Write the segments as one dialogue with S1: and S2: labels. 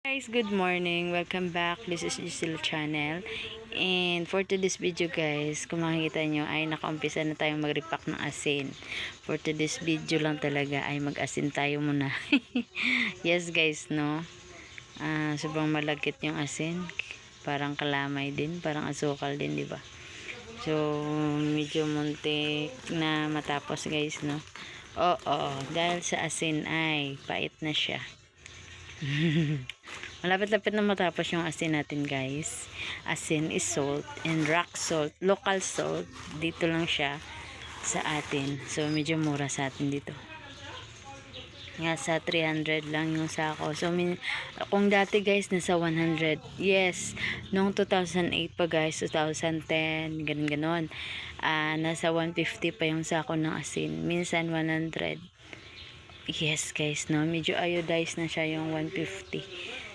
S1: Guys, good morning. Welcome back. This is Giselle channel. And for today's video guys, kung makikita nyo ay nakaumpisa na tayong mag-repack ng asin. For today's video lang talaga ay mag-asin tayo muna. Yes guys, no? Sobrang malagkit yung asin. Parang kalamay din, parang asukal din, di ba? So, medyo muntik na matapos guys, no? Oo, dahil sa asin ay pait na siya. Malapit-lapit na matapos yung asin natin guys. Asin is salt and rock salt, local salt. Dito lang siya sa atin. So medyo mura sa atin dito. Nga sa 300 lang yung sako. So kung dati guys nasa 100. Yes, noong 2008 pa guys, 2010, ganun ganon. Nasa 150 pa yung sako ng asin. Minsan 100. Yes guys, no, medyo iodized na siya yung 150.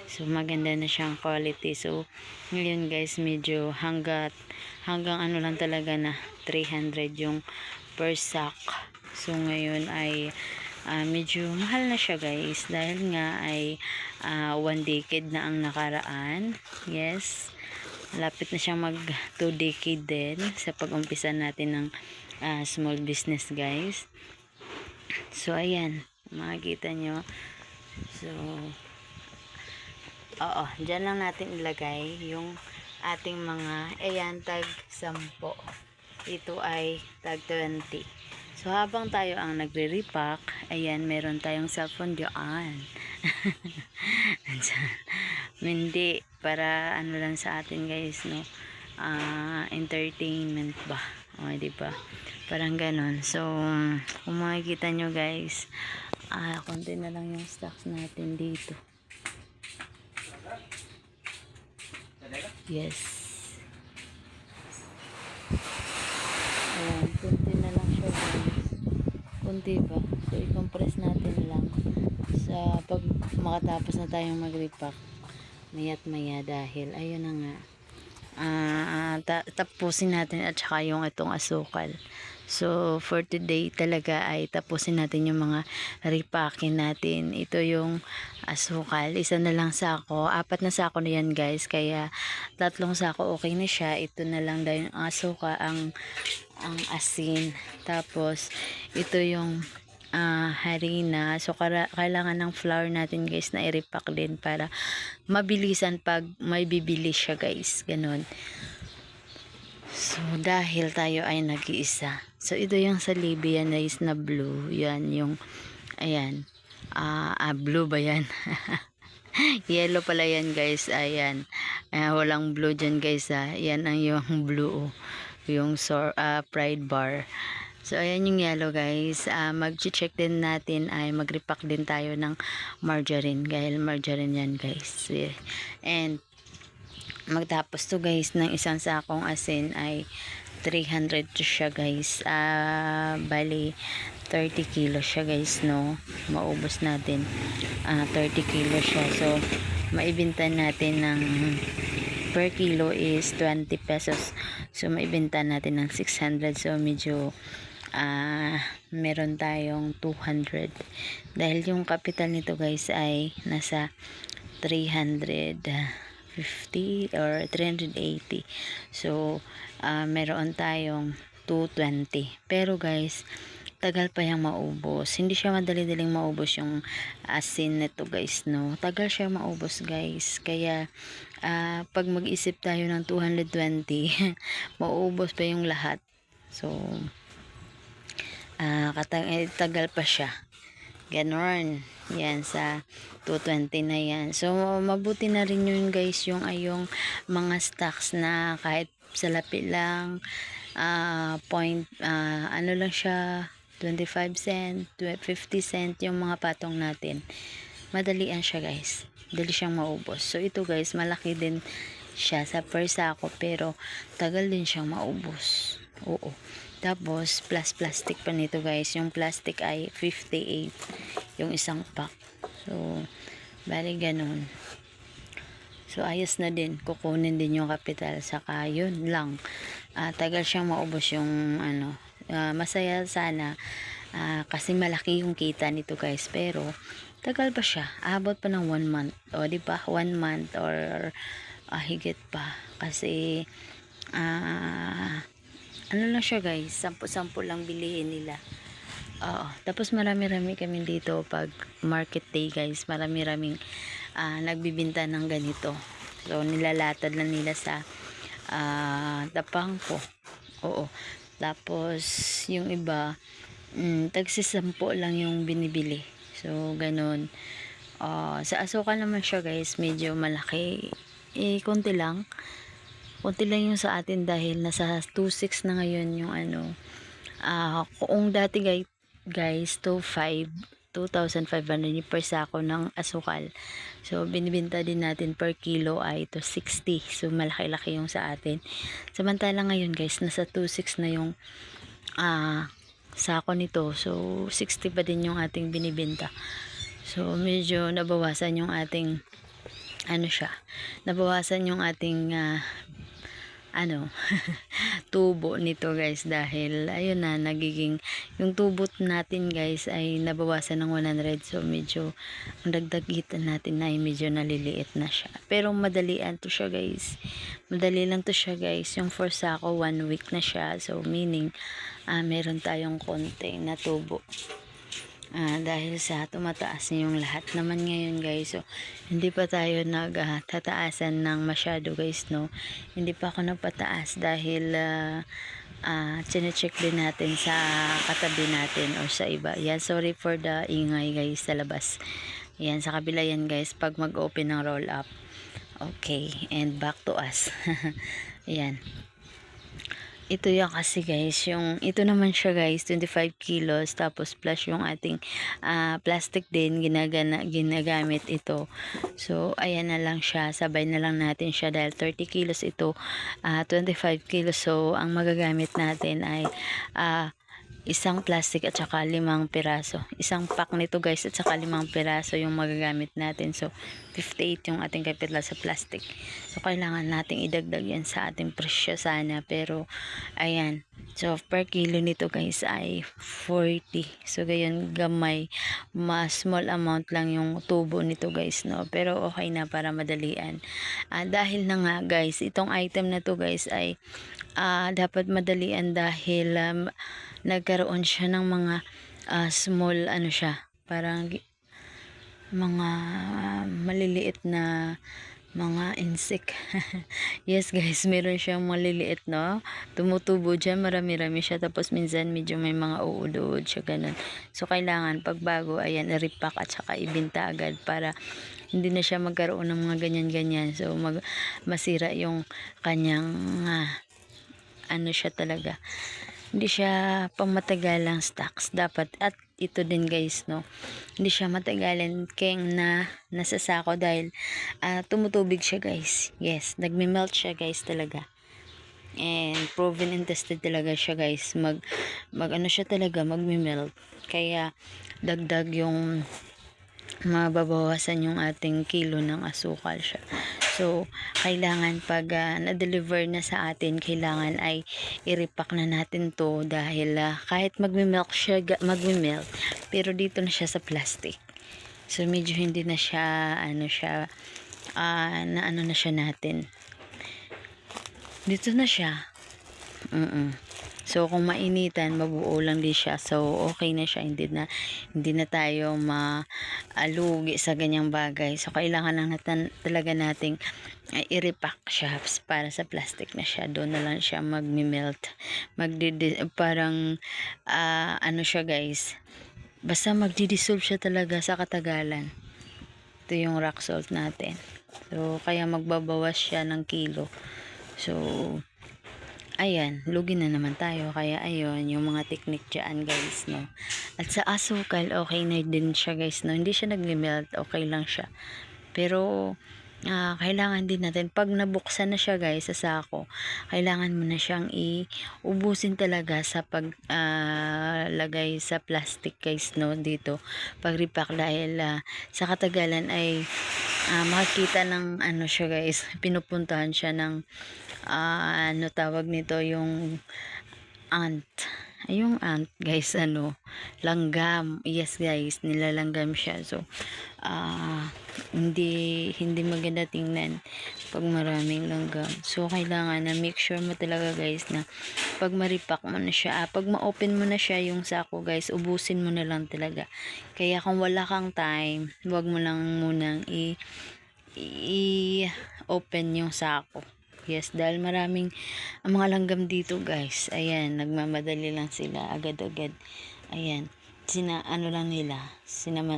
S1: So maganda na siyang quality. So ngayon guys, medyo hanggang ano lang talaga na 300 yung per sack. So ngayon ay medyo mahal na siya guys, dahil nga ay 1 decade na ang nakaraan. Yes, lapit na siyang mag 2 decade din sa pag-umpisa natin ng small business guys. So ayan, makikita nyo. So dyan lang natin ilagay yung ating mga, ayan, tag 10. Ito ay tag 20. So habang tayo ang nagre-repack, ayan, meron tayong cellphone dyan. Hindi, para ano lang sa atin guys, no? Entertainment ba? O, diba? Parang ganon. So kung makikita nyo guys, konti na lang yung stocks natin dito. Yes. Ayan, kunti na lang siya guys. Kunti ba? So i-compress natin lang sa pag makatapos na tayong mag-repack. Maya't maya, dahil ayun na nga. Tapusin natin at saka yung itong asukal. So for today talaga ay tapusin natin yung mga repacking natin. Ito yung asukal, isa na lang sako, 4 na sako na yan guys, kaya 3 sako okay na siya. Ito na lang dahil yung asukal, ang asin, tapos ito yung harina. So kailangan ng flour natin guys na i-repack din para mabilisan pag may bibili siya guys, ganun. So dahil tayo ay nag-iisa, so ito yung sa Libya guys na blue, yan yung, ayan, blue ba yan? Yellow pala yan guys, ayan, walang blue dyan guys, yan ang yung blue, yung Pride bar. So ayan yung yellow guys. Mag-check din natin, ay mag-repack din tayo ng margarine, dahil margarine yan guys. And magtapos to guys ng isang sakong asin ay 300 to siya guys. Bali 30 kilo siya guys, no, maubos natin 30 kilo siya. So maibenta natin ng per kilo is 20 pesos. So maibenta natin ng 600. So medyo meron tayong 200, dahil yung capital nito guys ay nasa 350 or 380. So meron tayong 220. Pero guys, tagal pa yung maubos. Hindi siya madali-daling maubos yung asin nito guys, no. Tagal siya maubos guys. Kaya pag mag-isip tayo ng 220 maubos pa yung lahat. So tagal pa siya, ganon. Yan sa 220 na yan. So mabuti na rin yun guys, yung mga stocks na kahit sa lapi lang, ano lang siya, 25 cent, 50 cent yung mga patong natin. Madalian siya guys, dali siyang maubos. So ito guys, malaki din siya sa per sako, pero tagal din siyang maubos. Oo. Tapos plus plastic pa nito guys. Yung plastic ay 58 yung isang pack. So bali ganun. So ayos na din, kukunin din yung kapital, saka yun lang. Tagal siyang maubos yung masaya sana kasi malaki yung kita nito guys, pero tagal pa siya, abot pa ng 1 month, o di ba, 1 month or higit pa, kasi ano lang siya guys, 10-10 lang bilihin nila. Oo, tapos marami-rami kami dito pag market day guys, marami-raming nagbibinta ng ganito. So nilalatad na nila sa tapang ko. Oo. Tapos yung iba tagsisampo lang yung binibili. So ganun. Sa asukal naman siya guys, medyo malaki. Konti lang. Konti lang yung sa atin dahil nasa 2.6 na ngayon yung ano. Kung dati guys 2,500 yung per sako ng asukal. So binibenta din natin per kilo ay to 60. So malaki-laki yung sa atin. Samantala ngayon guys, nasa 2.6 na yung sako nito. So 60 pa din yung ating binibenta. So medyo nabawasan yung ating nabawasan yung ating tubo nito guys, dahil ayun na, nagiging yung tubo natin guys ay nabawasan ng 100. So medyo ang dagdagitan natin na ay medyo naliliit na siya, pero madalian to siya guys, madali lang to siya guys. Yung for sako 1 week na siya, so meaning meron tayong konti na tubo. Dahil sa tumataas na yung lahat naman ngayon guys, so hindi pa tayo nagtataasan ng masyado guys, no. Hindi pa ako nagpataas dahil chinecheck din natin sa katabi natin or sa iba. Yan, sorry for the ingay guys sa labas. Yan, sa kabila yan guys, pag mag-open ng roll up. Okay, and back to us. Yan. Ito yung kasi guys, ito naman siya guys, 25 kilos, tapos plus yung ating plastic din, ginagamit ito. So, ayan na lang siya, sabay na lang natin siya dahil 30 kilos ito, 25 kilos. So, ang magagamit natin ay isang plastic at saka 5 piraso. Isang pack nito guys at saka 5 piraso yung magagamit natin. So 58 yung ating kapitla sa plastic. So kailangan nating idagdag yan sa ating presyo sana. Pero ayan. So per kilo nito guys ay 40. So gayon gamay. Mas small amount lang yung tubo nito guys, no. Pero okay na para madalian. Dahil na nga guys, itong item na to guys ay dapat madalian dahil nagkaroon siya ng mga small siya, parang mga maliliit na mga insect. Yes guys, meron siyang maliliit, no, tumutubo dyan, marami-rami siya, tapos minsan medyo may mga uod-uod siya, ganun. So kailangan pag bago, ayan, i-repack at saka ibinta agad para hindi na siya magkaroon ng mga ganyan-ganyan. So masira yung kanyang siya talaga, hindi siya pamatagalang stocks dapat. At ito din guys, no, hindi siya matagalan keng nasa sako dahil tumutubig siya guys. Yes, nagme-melt siya guys talaga, and proven and tested talaga siya guys, mag siya talaga, magme-melt. Kaya dagdag yung mababawasan yung ating kilo ng asukal siya. So kailangan pag na-deliver na sa atin, kailangan ay i-repack na natin to dahil kahit magme-melt siya, magme-melt, pero dito na siya sa plastic. So medyo hindi na siya na siya natin. Dito na siya. So kung mainitan, mabuo lang din siya. So okay na siya, hindi na tayo maalugi sa ganyang bagay. So kailangan lang talaga nating i-repack siya para sa plastic na siya. Doon na lang siya mag-melt. Parang siya guys, basta magdi-dissolve siya talaga sa katagalan. Ito yung rock salt natin. So kaya magbabawas siya ng kilo. So ayan, lugi na naman tayo. Kaya ayun, yung mga technique dyan guys, no. At sa asukal, okay na din siya guys, no. Hindi siya nag-melt, okay lang siya. Pero kailangan din natin, pag nabuksan na siya guys sa sako, kailangan mo na siyang ubusin talaga sa lagay sa plastic guys, no, dito pag repack, dahil sa katagalan ay makikita ng siya guys, pinupuntahan siya ng tawag nito, yung ant. yung ant guys, langgam. Yes guys, nilalanggam siya. So, hindi maganda tingnan pag maraming langgam. So, kailangan na make sure mo talaga guys na pag maripak mo na siya, pag ma-open mo na siya yung sako guys, ubusin mo na lang talaga. Kaya kung wala kang time, wag mo lang munang i-open yung sako. Yes, dahil maraming ang mga langgam dito guys. Ayan, nagmamadali lang sila agad-agad. Ayan,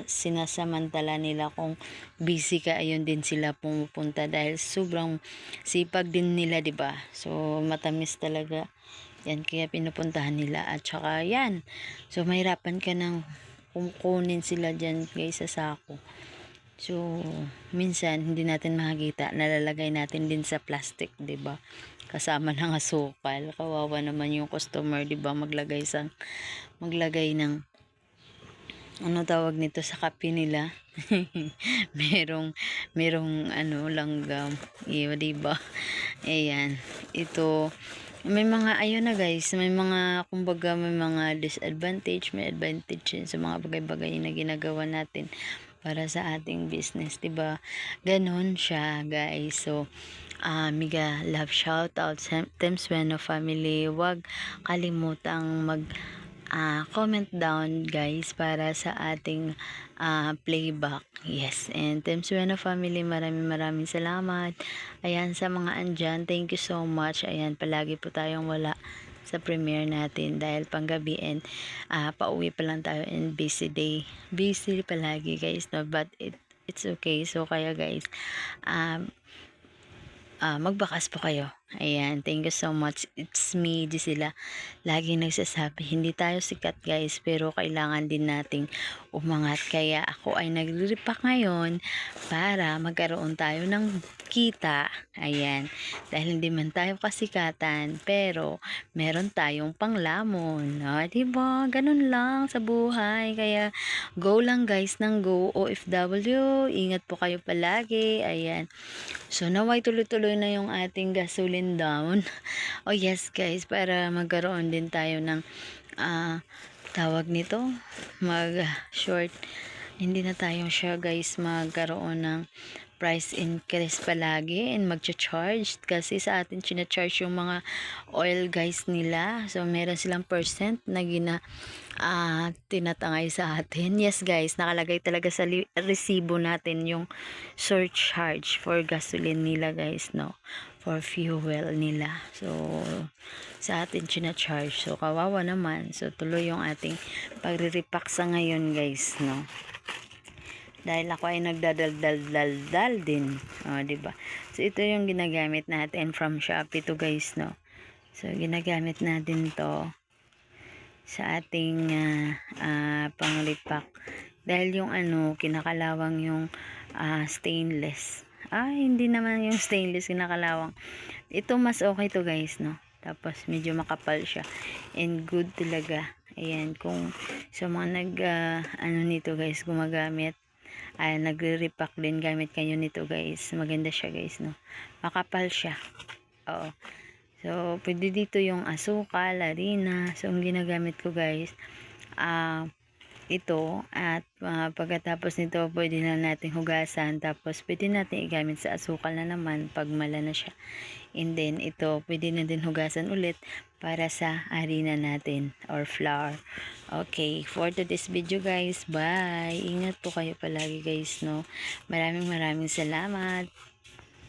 S1: sinasamantala nila kung busy ka, ayun din sila pumupunta dahil sobrang sipag din nila, 'di ba? So matamis talaga. Yan, kaya pinupuntahan nila at saka yan. So mahirapan ka nang kukunin sila diyan guys sa sako. So, minsan hindi natin makikita, nalalagay natin din sa plastic, 'di ba? Kasama ng asukal. Kawawa naman yung customer, 'di ba? Maglagay ng tawag nito sa kape nila. merong langgam. Iyo, 'di ba? Ayan. Ito may mga ayun na guys, may mga kumbaga may mga disadvantage, may advantage din sa mga bagay-bagay na ginagawa natin para sa ating business, 'di ba? Ganon siya, guys. So, mega love shout out sa Teams Bueno family. Huwag kalimutang mag comment down guys para sa ating playback. Yes, and Teams Bueno family, maraming salamat. Ayan, sa mga andyan, thank you so much. Ayan, palagi po tayong wala sa premiere natin dahil panggabi and pauwi pa lang tayo and busy day. Busy palagi guys, no? But it's okay. So kaya guys, magbakas po kayo. Ayan, thank you so much. It's me, di sila laging nagsasabi, hindi tayo sikat guys, pero kailangan din nating umangat. Kaya ako ay nagre-repack ngayon para magkaroon tayo ng kita. Ayan, dahil hindi man tayo kasikatan, pero meron tayong panglamon. Diba? Ganun lang sa buhay. Kaya go lang guys ng go, OFW. Ingat po kayo palagi. Ayan. So, naway tuloy-tuloy na yung ating gasoline down. Oh yes guys, para magkaroon din tayo ng tawag nito, mag-short. Hindi na tayo siya guys magkaroon ng price increase palagi and magcha-charge kasi sa atin china-charge yung mga oil guys nila. So, meron silang percent na tinatangay sa atin. Yes guys, nakalagay talaga sa resibo natin yung surcharge for gasoline nila guys, no, for fuel nila. So sa atin china-charge, so kawawa naman. So tuloy yung ating pagre-repack sa ngayon guys, no, dahil ako ay nagdadaldal din, diba? So ito yung ginagamit natin from Shopee to guys, no. So ginagamit natin to sa ating panglipak dahil yung kinakalawang yung stainless. Hindi naman yung stainless kinakalawang. Ito mas okay to guys, no. Tapos medyo makapal siya and good talaga. Ayan, kung sa mga nito guys, gumagamit, nagre-repack din, gamit kayo nito guys. Maganda siya guys, no. Makapal siya. Oo. So, pwede dito yung asukal, harina. So, ang ginagamit ko guys, ito. At pagkatapos nito, pwede na natin hugasan. Tapos, pwede natin igamit sa asukal na naman pag mala na siya. And then, ito, pwede na din hugasan ulit para sa harina natin or flour. Okay, for today's video guys, bye! Ingat po kayo palagi guys, no? Maraming salamat!